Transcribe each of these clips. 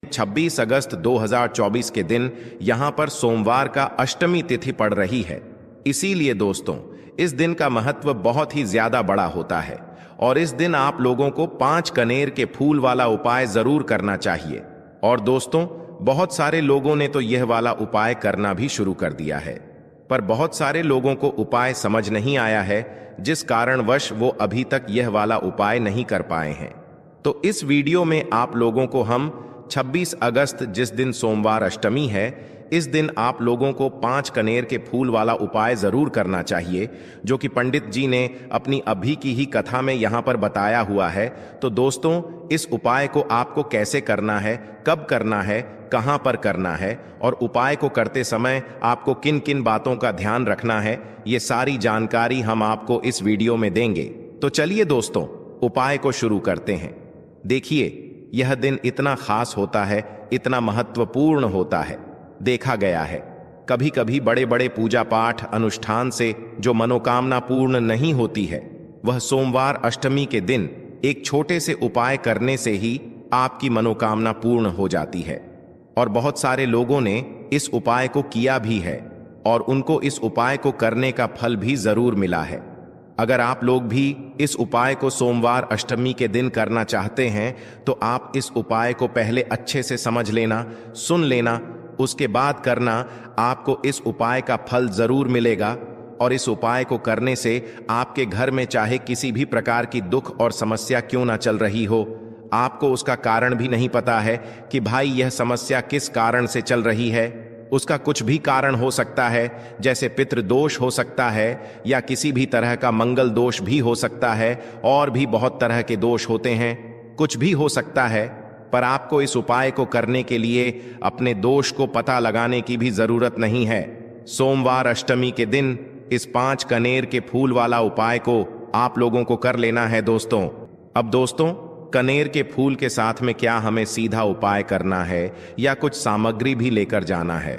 26 अगस्त 2024 के दिन यहां पर सोमवार का अष्टमी तिथि पड़ रही है। इसीलिए दोस्तों, इस दिन का महत्व बहुत ही ज्यादा बड़ा होता है और इस दिन आप लोगों को 5 कनेर के फूल वाला उपाय जरूर करना चाहिए। और दोस्तों, बहुत सारे लोगों ने तो यह वाला उपाय करना भी शुरू कर दिया है, पर बहुत सारे लोगों को उपाय समझ नहीं आया है, जिस कारणवश वो अभी तक यह वाला उपाय नहीं कर पाए हैं। तो इस वीडियो में आप लोगों को हम 26 अगस्त, जिस दिन सोमवार अष्टमी है, इस दिन आप लोगों को 5 कनेर के फूल वाला उपाय जरूर करना चाहिए, जो कि पंडित जी ने अपनी अभी की ही कथा में यहां पर बताया हुआ है। तो दोस्तों, इस उपाय को आपको कैसे करना है, कब करना है, कहां पर करना है और उपाय को करते समय आपको किन किन बातों का ध्यान रखना है, ये सारी जानकारी हम आपको इस वीडियो में देंगे। तो चलिए दोस्तों, उपाय को शुरू करते हैं। देखिए, यह दिन इतना खास होता है, इतना महत्वपूर्ण होता है। देखा गया है कभी कभी बड़े बड़े पूजा पाठ अनुष्ठान से जो मनोकामना पूर्ण नहीं होती है, वह सोमवार अष्टमी के दिन एक छोटे से उपाय करने से ही आपकी मनोकामना पूर्ण हो जाती है। और बहुत सारे लोगों ने इस उपाय को किया भी है और उनको इस उपाय को करने का फल भी जरूर मिला है। अगर आप लोग भी इस उपाय को सोमवार अष्टमी के दिन करना चाहते हैं, तो आप इस उपाय को पहले अच्छे से समझ लेना, सुन लेना, उसके बाद करना। आपको इस उपाय का फल जरूर मिलेगा और इस उपाय को करने से आपके घर में चाहे किसी भी प्रकार की दुख और समस्या क्यों ना चल रही हो, आपको उसका कारण भी नहीं पता है कि भाई यह समस्या किस कारण से चल रही है। उसका कुछ भी कारण हो सकता है, जैसे पितृदोष हो सकता है या किसी भी तरह का मंगल दोष भी हो सकता है, और भी बहुत तरह के दोष होते हैं, कुछ भी हो सकता है। पर आपको इस उपाय को करने के लिए अपने दोष को पता लगाने की भी जरूरत नहीं है। सोमवार अष्टमी के दिन इस 5 कनेर के फूल वाला उपाय को आप लोगों को कर लेना है दोस्तों। अब दोस्तों, कनेर के फूल के साथ में क्या हमें सीधा उपाय करना है या कुछ सामग्री भी लेकर जाना है?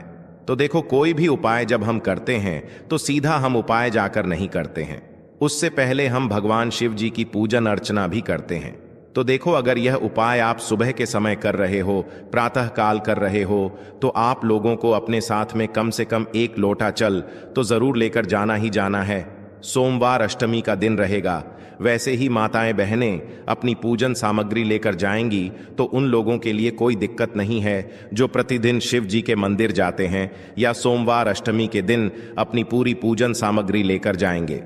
तो देखो, कोई भी उपाय जब हम करते हैं तो सीधा हम उपाय जाकर नहीं करते हैं, उससे पहले हम भगवान शिव जी की पूजन अर्चना भी करते हैं। तो देखो, अगर यह उपाय आप सुबह के समय कर रहे हो, प्रातः काल कर रहे हो, तो आप लोगों को अपने साथ में कम से कम 1 लोटा जल तो जरूर लेकर जाना ही जाना है। सोमवार अष्टमी का दिन रहेगा, वैसे ही माताएं बहनें अपनी पूजन सामग्री लेकर जाएंगी, तो उन लोगों के लिए कोई दिक्कत नहीं है जो प्रतिदिन शिव जी के मंदिर जाते हैं या सोमवार अष्टमी के दिन अपनी पूरी पूजन सामग्री लेकर जाएंगे।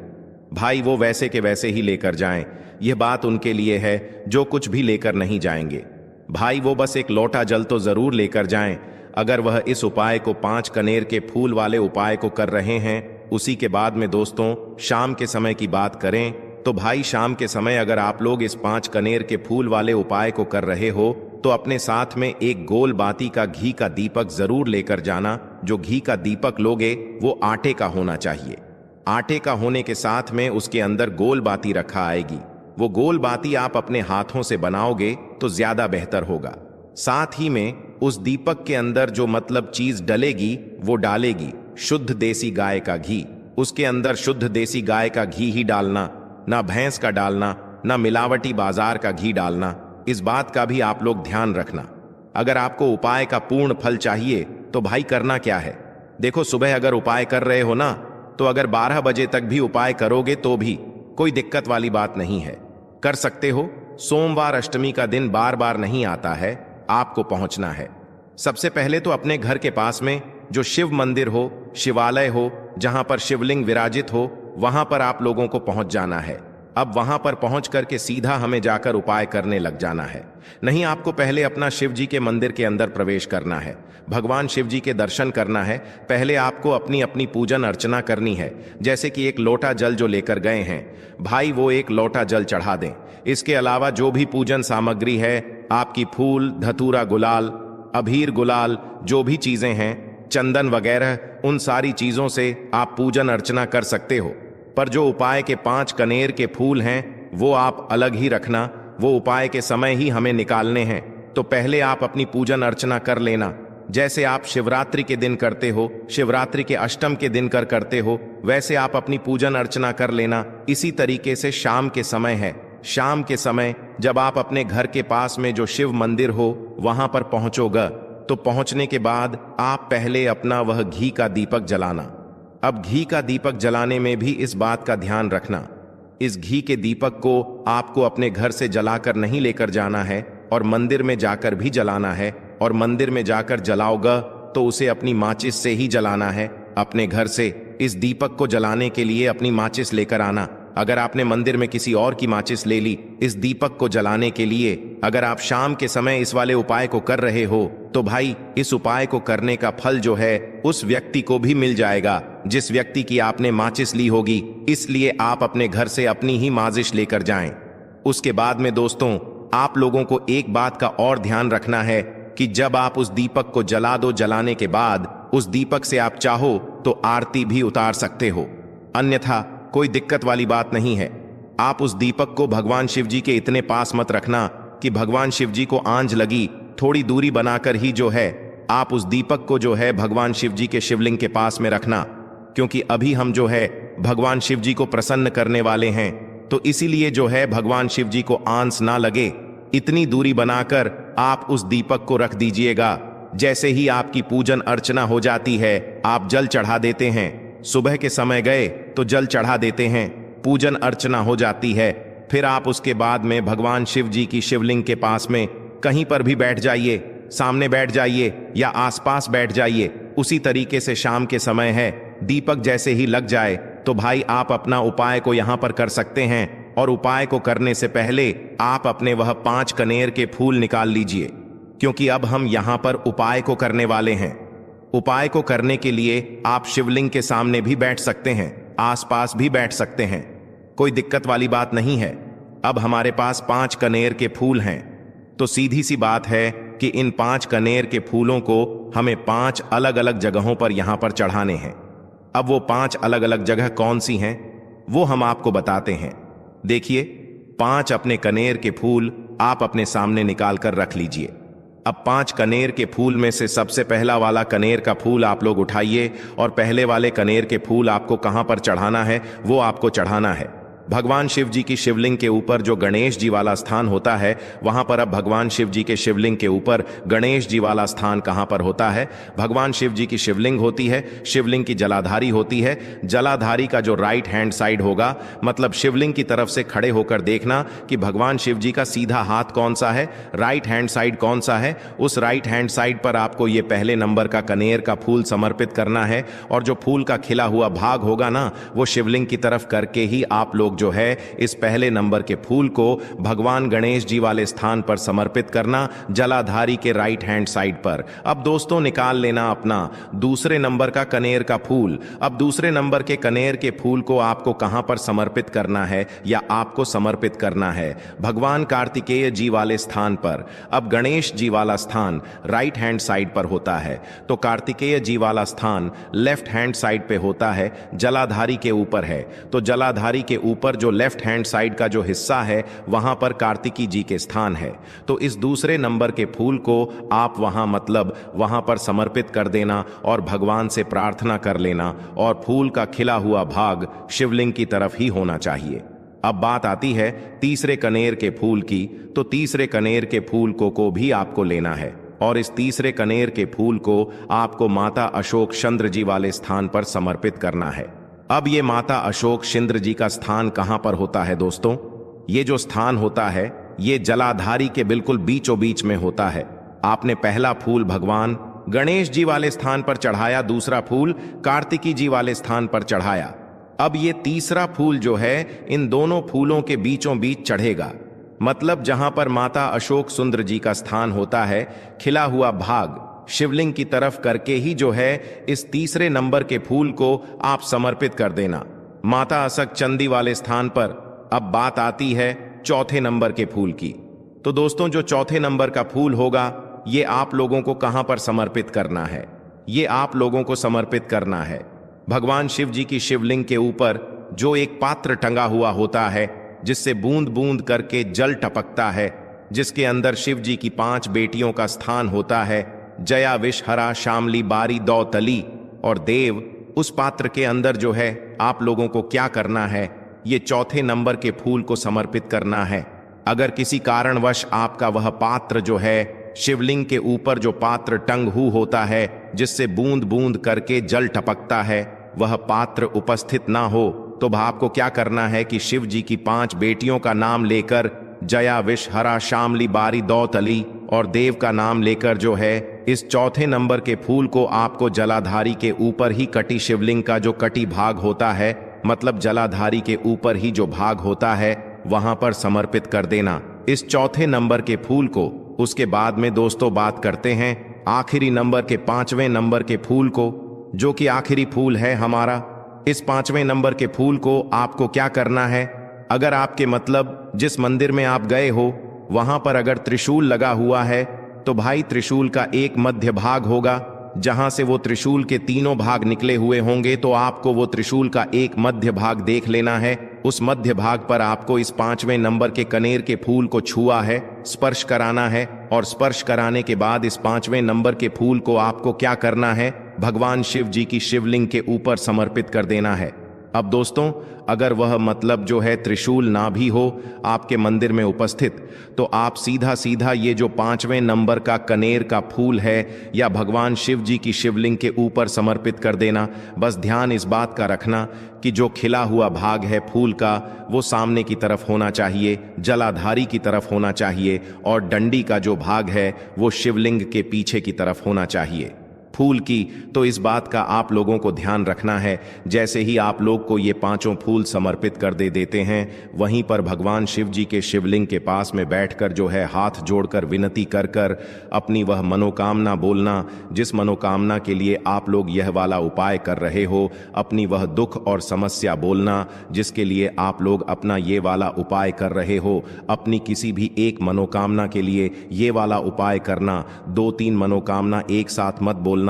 भाई, वो वैसे के वैसे ही लेकर जाएं। यह बात उनके लिए है जो कुछ भी लेकर नहीं जाएंगे। भाई, वो बस 1 लोटा जल तो जरूर लेकर जाएं। अगर वह इस उपाय को 5 कनेर के फूल वाले उपाय को कर रहे हैं, उसी के बाद में दोस्तों शाम के समय की बात करें, तो भाई शाम के समय अगर आप लोग इस 5 कनेर के फूल वाले उपाय को कर रहे हो, तो अपने साथ में एक गोल बाती का घी का दीपक जरूर लेकर जाना। जो घी का दीपक लोगे वो आटे का होना चाहिए। आटे का होने के साथ में उसके अंदर गोल बाती रखा आएगी। वो गोल बाती आप अपने हाथों से बनाओगे तो ज्यादा बेहतर होगा। साथ ही में उस दीपक के अंदर जो मतलब चीज डलेगी वो डालेगी शुद्ध देसी गाय का घी। उसके अंदर शुद्ध देसी गाय का घी ही डालना, ना भैंस का डालना, ना मिलावटी बाजार का घी डालना। इस बात का भी आप लोग ध्यान रखना। अगर आपको उपाय का पूर्ण फल चाहिए तो भाई करना क्या है, देखो, सुबह अगर उपाय कर रहे हो ना, तो अगर 12 बजे तक भी उपाय करोगे तो भी कोई दिक्कत वाली बात नहीं है, कर सकते हो। सोमवार अष्टमी का दिन बार बार नहीं आता है, आपको पहुंचना है। सबसे पहले तो अपने घर के पास में जो शिव मंदिर हो, शिवालय हो, जहां पर शिवलिंग विराजित हो, वहां पर आप लोगों को पहुंच जाना है। अब वहां पर पहुंच करके सीधा हमें जाकर उपाय करने लग जाना है। नहीं, आपको पहले अपना शिव जी के मंदिर के अंदर प्रवेश करना है, भगवान शिव जी के दर्शन करना है। पहले आपको अपनी अपनी पूजन अर्चना करनी है। जैसे कि 1 लोटा जल जो लेकर गए हैं, भाई वो 1 लोटा जल चढ़ा दें। इसके अलावा जो भी पूजन सामग्री है, आपकी फूल, धतूरा, गुलाल, अबीर, गुलाल, जो भी चीजें हैं, चंदन वगैरह, उन सारी चीजों से आप पूजन अर्चना कर सकते हो। पर जो उपाय के 5 कनेर के फूल हैं वो आप अलग ही रखना, वो उपाय के समय ही हमें निकालने हैं। तो पहले आप अपनी पूजन अर्चना कर लेना, जैसे आप शिवरात्रि के दिन करते हो, शिवरात्रि के अष्टम के दिन करते हो, वैसे आप अपनी पूजन अर्चना कर लेना। इसी तरीके से शाम के समय है, शाम के समय जब आप अपने घर के पास में जो शिव मंदिर हो वहां पर पहुंचोगा तो पहुंचने के बाद आप पहले अपना वह घी का दीपक जलाना। अब घी का दीपक जलाने में भी इस बात का ध्यान रखना, इस घी के दीपक को आपको अपने घर से जलाकर नहीं लेकर जाना है और मंदिर में जाकर भी जलाना है, और मंदिर में जाकर जलाओगा तो उसे अपनी माचिस से ही जलाना है। अपने घर से इस दीपक को जलाने के लिए अपनी माचिस लेकर आना। अगर आपने मंदिर में किसी और की माचिस ले ली इस दीपक को जलाने के लिए, अगर आप शाम के समय इस वाले उपाय को कर रहे हो तो भाई इस उपाय को करने का फल जो है उस व्यक्ति को भी मिल जाएगा जिस व्यक्ति की आपने माचिस ली होगी। इसलिए आप अपने घर से अपनी ही माचिस लेकर जाएं। उसके बाद में दोस्तों आप लोगों को एक बात का और ध्यान रखना है कि जब आप उस दीपक को जला दो, जलाने के बाद उस दीपक से आप चाहो तो आरती भी उतार सकते हो, अन्यथा कोई दिक्कत वाली बात नहीं है। आप उस दीपक को भगवान शिव जी के इतने पास मत रखना कि भगवान शिव जी को आंच लगी, थोड़ी दूरी बनाकर ही जो है आप उस दीपक को जो है भगवान शिव जी के शिवलिंग के पास में रखना, क्योंकि अभी हम जो है भगवान शिव जी को प्रसन्न करने वाले हैं, तो इसीलिए जो है भगवान शिव जी को आंच ना लगे इतनी दूरी बनाकर आप उस दीपक को रख दीजिएगा। जैसे ही आपकी पूजन अर्चना हो जाती है आप जल चढ़ा देते हैं, सुबह के समय गए तो जल चढ़ा देते हैं, पूजन अर्चना हो जाती है, फिर आप उसके बाद में भगवान शिव जी की शिवलिंग के पास में कहीं पर भी बैठ जाइए, सामने बैठ जाइए या आसपास बैठ जाइए। उसी तरीके से शाम के समय है, दीपक जैसे ही लग जाए तो भाई आप अपना उपाय को यहां पर कर सकते हैं, और उपाय को करने से पहले आप अपने वह 5 कनेर के फूल निकाल लीजिए, क्योंकि अब हम यहां पर उपाय को करने वाले हैं। उपाय को करने के लिए आप शिवलिंग के सामने भी बैठ सकते हैं, आसपास भी बैठ सकते हैं, कोई दिक्कत वाली बात नहीं है। अब हमारे पास 5 कनेर के फूल हैं, तो सीधी सी बात है कि इन 5 कनेर के फूलों को हमें 5 अलग अलग जगहों पर यहां पर चढ़ाने हैं। अब वो 5 अलग अलग जगह कौन सी हैं वो हम आपको बताते हैं। देखिए 5 अपने कनेर के फूल आप अपने सामने निकाल कर रख लीजिए। अब 5 कनेर के फूल में से सबसे पहला वाला कनेर का फूल आप लोग उठाइए, और पहले वाले कनेर के फूल आपको कहां पर चढ़ाना है वो आपको चढ़ाना है भगवान शिव जी की शिवलिंग के ऊपर। जो गणेश जी वाला स्थान होता है वहां पर अब भगवान शिव जी के शिवलिंग के ऊपर गणेश जी वाला स्थान कहां पर होता है? भगवान शिव जी की शिवलिंग होती है, शिवलिंग की जलाधारी होती है। जलाधारी का जो राइट हैंड साइड होगा, मतलब शिवलिंग की तरफ से खड़े होकर देखना कि भगवान शिव जी का सीधा हाथ कौन सा है, राइट हैंड साइड कौन सा है। उस राइट हैंड साइड पर आपको ये पहले नंबर का कनेर का फूल समर्पित करना है, और जो फूल का खिला हुआ भाग होगा ना वो शिवलिंग की तरफ करके ही आप लोग जो है इस पहले नंबर के फूल को भगवान गणेश जी वाले स्थान पर समर्पित करना, जलाधारी के राइट हैंड साइड पर। अब दोस्तों निकाल लेना अपना दूसरे नंबर का कनेर का फूल। अब दूसरे नंबर के कनेर के फूल को आपको कहां पर समर्पित करना है, या आपको समर्पित करना है भगवान कार्तिकेय जी वाले स्थान पर। अब गणेश जी वाला स्थान राइट हैंड साइड पर होता है, तो कार्तिकेय जी वाला स्थान लेफ्ट हैंड साइड पे होता है, जलाधारी के ऊपर है। तो जलाधारी के ऊपर जो लेफ्ट हैंड साइड का जो हिस्सा है वहां पर कार्तिकी जी के स्थान है। तो इस दूसरे नंबर के फूल को आप वहां मतलब वहां पर समर्पित कर देना और भगवान से प्रार्थना कर लेना, और फूल का खिला हुआ भाग शिवलिंग की तरफ ही होना चाहिए। अब बात आती है तीसरे कनेर के फूल की, तो तीसरे कनेर के फूल को भी आपको लेना है, और इस तीसरे कनेर के फूल को आपको माता अशोक चंद्र जी वाले स्थान पर समर्पित करना है। अब ये माता अशोक चंद्र जी का स्थान कहां पर होता है दोस्तों? ये जो स्थान होता है ये जलाधारी के बिल्कुल बीचों बीच में होता है। आपने पहला फूल भगवान गणेश जी वाले स्थान पर चढ़ाया, दूसरा फूल कार्तिकी जी वाले स्थान पर चढ़ाया। अब ये तीसरा फूल जो है इन दोनों फूलों के बीचों बीच चढ़ेगा, मतलब जहां पर माता अशोक सुंदर जी का स्थान होता है, खिला हुआ भाग शिवलिंग की तरफ करके ही जो है इस तीसरे नंबर के फूल को आप समर्पित कर देना माता असक चंदी वाले स्थान पर। अब बात आती है चौथे नंबर के फूल की। तो दोस्तों जो चौथे नंबर का फूल होगा ये आप लोगों को कहां पर समर्पित करना है? ये आप लोगों को समर्पित करना है भगवान शिव जी की शिवलिंग के ऊपर जो एक पात्र टंगा हुआ होता है, जिससे बूंद बूंद करके जल टपकता है, जिसके अंदर शिव जी की 5 बेटियों का स्थान होता है, जया, विषहरा, शामली, बारी, दौतली और देव। उस पात्र के अंदर जो है आप लोगों को क्या करना है, ये चौथे नंबर के फूल को समर्पित करना है। अगर किसी कारणवश आपका वह पात्र जो है, शिवलिंग के ऊपर जो पात्र टंगू होता है जिससे बूंद बूंद करके जल टपकता है, वह पात्र उपस्थित ना हो, तो आपको क्या करना है कि शिव जी की 5 बेटियों का नाम लेकर जया, विष, हरा, शामली, बारी, दौतली और देव का नाम लेकर जो है इस चौथे नंबर के फूल को आपको जलाधारी के ऊपर ही कटी शिवलिंग का जो कटी भाग होता है, मतलब जलाधारी के ऊपर ही जो भाग होता है, वहां पर समर्पित कर देना इस चौथे नंबर के फूल को। उसके बाद में दोस्तों बात करते हैं आखिरी नंबर के 5वें नंबर के फूल को, जो कि आखिरी फूल है हमारा। इस 5वें नंबर के फूल को आपको क्या करना है, अगर आपके मतलब जिस मंदिर में आप गए हो वहां पर अगर त्रिशूल लगा हुआ है, तो भाई त्रिशूल का एक मध्य भाग होगा, जहां से वो त्रिशूल के 3 भाग निकले हुए होंगे, तो आपको वो त्रिशूल का एक मध्य भाग देख लेना है। उस मध्य भाग पर आपको इस 5वें नंबर के कनेर के फूल को छुआ है, स्पर्श कराना है, और स्पर्श कराने के बाद इस 5वें नंबर के फूल को आपको क्या करना है, भगवान शिव जी की शिवलिंग के ऊपर समर्पित कर देना है। अब दोस्तों, अगर वह मतलब जो है त्रिशूल ना भी हो आपके मंदिर में उपस्थित, तो आप सीधा सीधा ये जो 5वें नंबर का कनेर का फूल है या भगवान शिव जी की शिवलिंग के ऊपर समर्पित कर देना। बस ध्यान इस बात का रखना कि जो खिला हुआ भाग है फूल का, वो सामने की तरफ होना चाहिए, जलाधारी की तरफ होना चाहिए, और डंडी का जो भाग है वो शिवलिंग के पीछे की तरफ होना चाहिए फूल की। तो इस बात का आप लोगों को ध्यान रखना है। जैसे ही आप लोग को ये 5 फूल समर्पित कर देते हैं, वहीं पर भगवान शिव जी के शिवलिंग के पास में बैठकर जो है हाथ जोड़कर विनती कर कर अपनी वह मनोकामना बोलना, जिस मनोकामना के लिए आप लोग यह वाला उपाय कर रहे हो, अपनी वह दुख और समस्या बोलना जिसके लिए आप लोग अपना ये वाला उपाय कर रहे हो। अपनी किसी भी एक मनोकामना के लिए ये वाला उपाय करना, 2-3 मनोकामना एक साथ मत बोलना,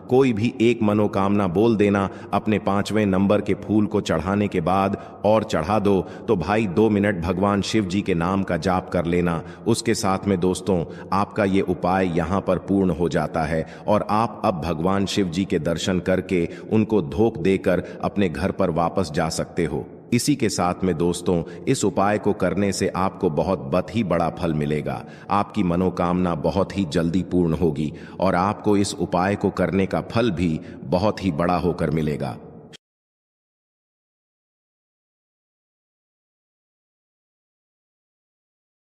कोई भी एक मनोकामना बोल देना। अपने 5वें नंबर के फूल को चढ़ाने के बाद और चढ़ा दो तो भाई 2 मिनट भगवान शिव जी के नाम का जाप कर लेना। उसके साथ में दोस्तों आपका ये उपाय यहाँ पर पूर्ण हो जाता है और आप अब भगवान शिव जी के दर्शन करके उनको धोख देकर अपने घर पर वापस जा सकते हो। इसी के साथ में दोस्तों इस उपाय को करने से आपको बहुत ही बड़ा फल मिलेगा। आपकी मनोकामना बहुत ही जल्दी पूर्ण होगी और आपको इस उपाय को करने का फल भी बहुत ही बड़ा होकर मिलेगा।